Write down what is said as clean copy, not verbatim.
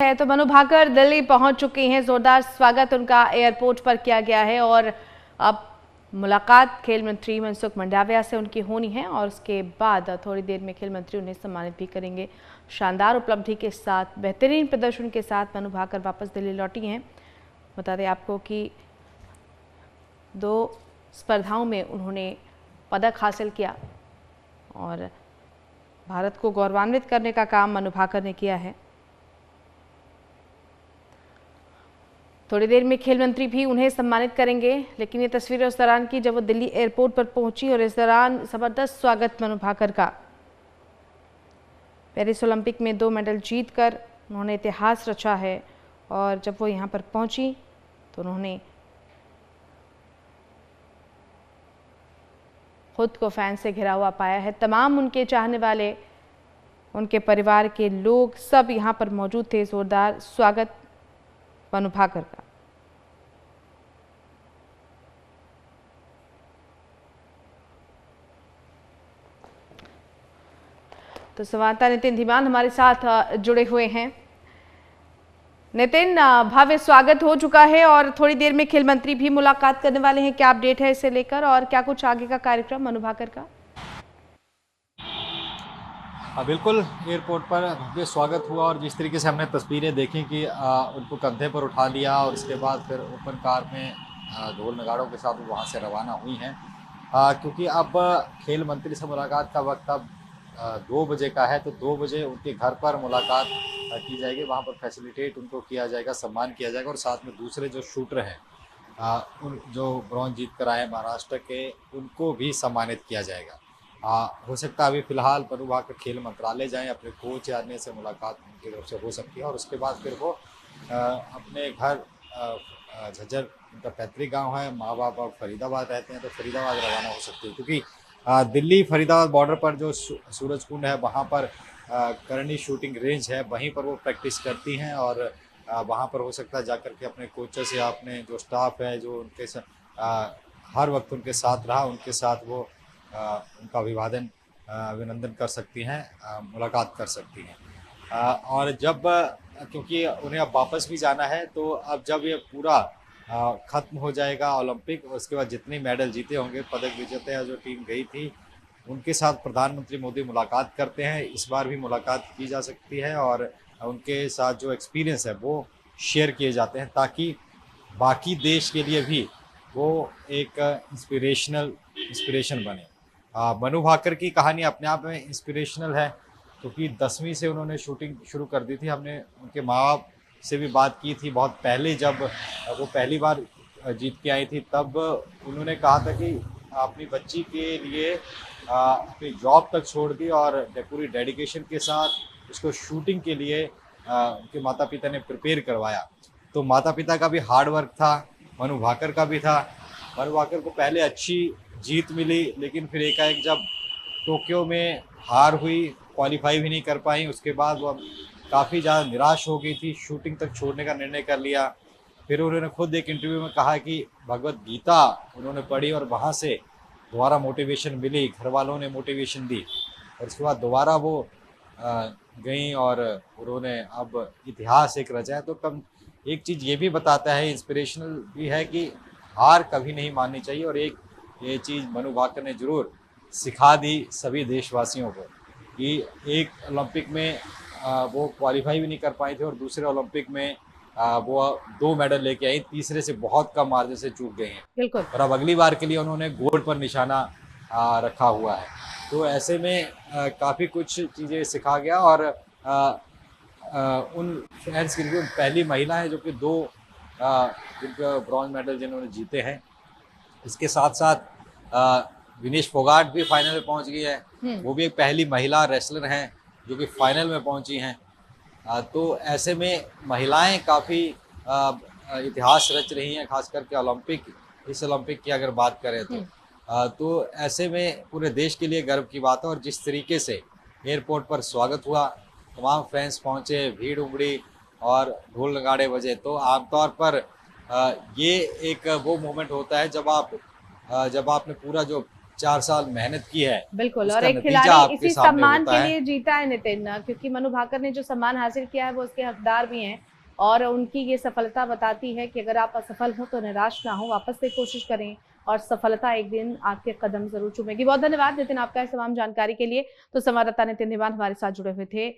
है तो मनु भाकर दिल्ली पहुंच चुकी हैं। जोरदार स्वागत उनका एयरपोर्ट पर किया गया है और अब मुलाकात खेल मंत्री मनसुख मंडाविया से उनकी होनी है और उसके बाद थोड़ी देर में खेल मंत्री उन्हें सम्मानित भी करेंगे। शानदार उपलब्धि के साथ, बेहतरीन प्रदर्शन के साथ मनु भाकर वापस दिल्ली लौटी हैं। बता दें आपको कि 2 स्पर्धाओं में उन्होंने पदक हासिल किया और भारत को गौरवान्वित करने का काम मनु भाकर ने किया है। थोड़ी देर में खेल मंत्री भी उन्हें सम्मानित करेंगे, लेकिन ये तस्वीरें उस दौरान की जब वो दिल्ली एयरपोर्ट पर पहुंची और इस दौरान जबरदस्त स्वागत मनु भाकर का। पेरिस ओलंपिक में 2 मेडल जीतकर उन्होंने इतिहास रचा है और जब वो यहाँ पर पहुंची तो उन्होंने खुद को फैन से घिरा हुआ पाया है। तमाम उनके चाहने वाले, उनके परिवार के लोग सब यहाँ पर मौजूद थे। जोरदार स्वागत मनु भाकर का। तो संवाददाता नितिन धीमान हमारे साथ जुड़े हुए हैं। नितिन, भव्य स्वागत हो चुका है और थोड़ी देर में खेल मंत्री भी मुलाकात करने वाले हैं। क्या अपडेट है इसे लेकर और क्या कुछ आगे का कार्यक्रम मनु भाकर का? बिल्कुल, एयरपोर्ट पर भव्य स्वागत हुआ और जिस तरीके से हमने तस्वीरें देखी कि उनको कंधे पर उठा लिया और उसके बाद फिर ओपन कार में ढोल नगाड़ों के साथ वो वहाँ से रवाना हुई हैं, क्योंकि अब खेल मंत्री से मुलाकात का वक्त अब 2 बजे का है। तो 2 बजे उनके घर पर मुलाकात की जाएगी। वहाँ पर फैसिलिटेट उनको किया जाएगा, सम्मान किया जाएगा और साथ में दूसरे जो शूटर हैं उन जो ब्रॉन्ज जीत कर आए महाराष्ट्र के, उनको भी सम्मानित किया जाएगा। हो सकता है अभी फिलहाल मनु भाकर खेल मंत्रालय जाएं, अपने कोच या अन्य से मुलाकात उनकी तरफ से हो सकती है और उसके बाद फिर वो अपने घर झज्जर, उनका पैतृक गांव है, माँ बाप और फरीदाबाद रहते हैं, तो फरीदाबाद रवाना हो सकती है, क्योंकि दिल्ली फरीदाबाद बॉर्डर पर जो सूरज कुंड है वहाँ पर करनी शूटिंग रेंज है, वहीं पर वो प्रैक्टिस करती हैं और वहाँ पर हो सकता है जाकर के अपने कोचेस या अपने जो स्टाफ है जो उनके हर वक्त उनके साथ रहा, उनके साथ वो उनका अभिनंदन कर सकती हैं, मुलाकात कर सकती हैं। और जब क्योंकि उन्हें अब वापस भी जाना है, तो अब जब ये पूरा ख़त्म हो जाएगा ओलंपिक, उसके बाद जितने मेडल जीते होंगे, पदक विजेता जो टीम गई थी, उनके साथ प्रधानमंत्री मोदी मुलाकात करते हैं। इस बार भी मुलाकात की जा सकती है और उनके साथ जो एक्सपीरियंस है वो शेयर किए जाते हैं, ताकि बाकी देश के लिए भी वो एक इंस्पिरेशन बने। मनु भाकर की कहानी अपने आप में इंस्पिरेशनल है, क्योंकि 10वीं से उन्होंने शूटिंग शुरू कर दी थी। हमने उनके माँ बाप से भी बात की थी बहुत पहले, जब वो पहली बार जीत के आई थी, तब उन्होंने कहा था कि अपनी बच्ची के लिए अपनी जॉब तक छोड़ दी और पूरी डेडिकेशन के साथ उसको शूटिंग के लिए उनके माता पिता ने प्रिपेयर करवाया। तो माता पिता का भी हार्ड वर्क था, मनु भाकर का भी था। मनु भाकर को पहले अच्छी जीत मिली, लेकिन फिर एकाएक जब टोक्यो में हार हुई, क्वालिफाई भी नहीं कर पाई, उसके बाद वो काफ़ी ज़्यादा निराश हो गई थी, शूटिंग तक छोड़ने का निर्णय कर लिया। फिर उन्होंने खुद एक इंटरव्यू में कहा कि भगवत गीता उन्होंने पढ़ी और वहाँ से दोबारा मोटिवेशन मिली, घर वालों ने मोटिवेशन दी और उसके बाद दोबारा वो गई और उन्होंने अब इतिहास एक रचा है। तो कम एक चीज़ ये भी बताता है, इंस्पिरेशनल भी है, कि हार कभी नहीं माननी चाहिए और ये चीज़ मनु भाकर ने ज़रूर सिखा दी सभी देशवासियों को कि एक ओलंपिक में वो क्वालिफाई भी नहीं कर पाई थी और दूसरे ओलंपिक में वो 2 मेडल लेके आई, तीसरे से बहुत कम मार्जिन से चूक गई हैं। बिल्कुल। और अब अगली बार के लिए उन्होंने गोल्ड पर निशाना रखा हुआ है। तो ऐसे में काफ़ी कुछ चीज़ें सिखा गया और उन फैंस के लिए पहली महिला है जो कि 2 जिनका ब्रॉन्ज मेडल जिन्होंने जीते हैं। इसके साथ साथ विनेश फोगाट भी फाइनल में पहुंच गई है, वो भी एक पहली महिला रेसलर हैं जो कि फाइनल में पहुंची हैं। तो ऐसे में महिलाएं काफ़ी इतिहास रच रही हैं, खास करके इस ओलंपिक की अगर बात करें तो ऐसे में पूरे देश के लिए गर्व की बात है। और जिस तरीके से एयरपोर्ट पर स्वागत हुआ, तमाम फैंस पहुंचे, भीड़ उमड़ी और ढोल नगाड़े बजे, तो आमतौर पर ये एक वो मोमेंट होता है जब आपने पूरा जो 4 साल मेहनत की है, बिल्कुल। और उसका एक नतीजा खिलाड़ी आपके इसी सामने सम्मान होता के है। लिए जीता है नितिन, क्योंकि मनु भाकर ने जो सम्मान हासिल किया है वो उसके हकदार भी हैं। और उनकी ये सफलता बताती है कि अगर आप असफल हो तो निराश ना हो, वापस से कोशिश करें और सफलता एक दिन आपके कदम जरूर चूमेगी। बहुत धन्यवाद नितिन आपका इस तमाम जानकारी के लिए। तो संवाददाता नितिन दीवान हमारे साथ जुड़े हुए थे।